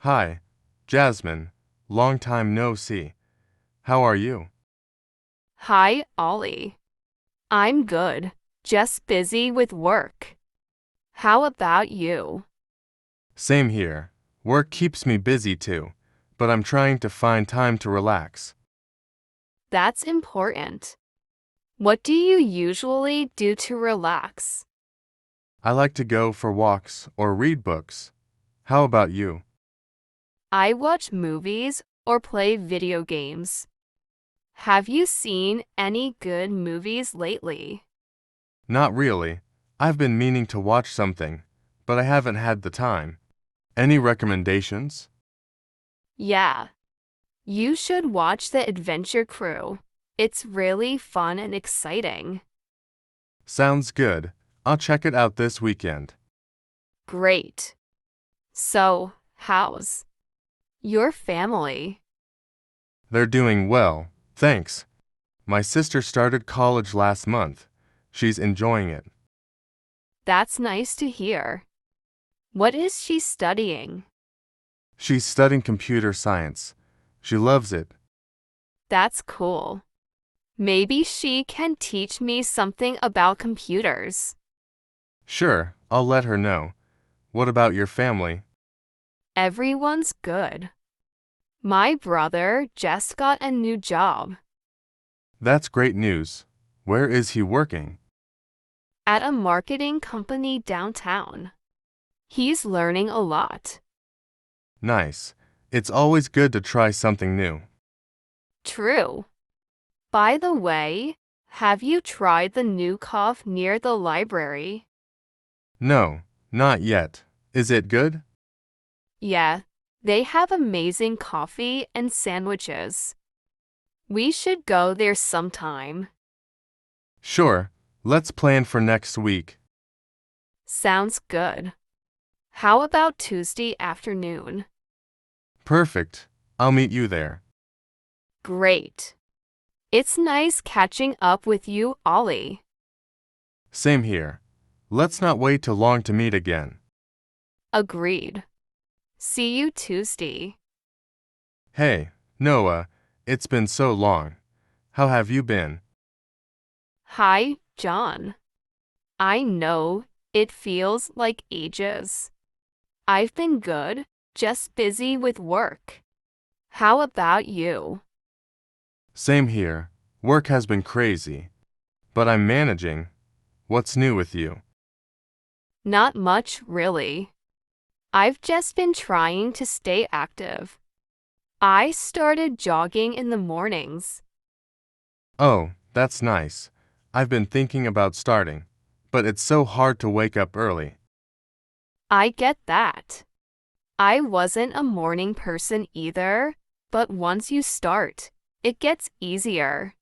Hi, Jasmine. Long time no see. How are you? Hi, Ollie. I'm good, just busy with work. How about you? Same here. Work keeps me busy too, but I'm trying to find time to relax. That's important. What do you usually do to relax? I like to go for walks or read books. How about you? I watch movies or play video games. Have you seen any good movies lately? Not really. I've been meaning to watch something, but I haven't had the time. Any recommendations? Yeah, you should watch The Adventure Crew. It's really fun and exciting. Sounds good. I'll check it out this weekend. Great. So, how's your family? They're doing well, thanks. My sister started college last month. She's enjoying it. That's nice to hear. What is she studying? She's studying computer science. She loves it. That's cool. Maybe she can teach me something about computers. Sure, I'll let her know. What about your family? Everyone's good. My brother just got a new job That's great news. Where is he working? at a marketing company downtown. He's learning a lot. Nice. It's always good to try something new. True. By the way, have you tried the new coffee near the library? No, not yet. Is it good? Yeah, they have amazing coffee and sandwiches. We should go there sometime. Sure, let's plan for next week. Sounds good. How about Tuesday afternoon? Perfect. I'll meet you there. Great. It's nice catching up with you, Ollie. Same here. Let's not wait too long to meet again. Agreed. See you Tuesday. Hey, Noah, it's been so long. How have you been? Hi, John. I know it feels like ages. I've been good, just busy with work. How about you? Same here. Work has been crazy. But I'm managing. What's new with you? Not much, really. I've just been trying to stay active. I started jogging in the mornings. Oh, that's nice. I've been thinking about starting, but it's so hard to wake up early. I get that. I wasn't a morning person either, but once you start, it gets easier.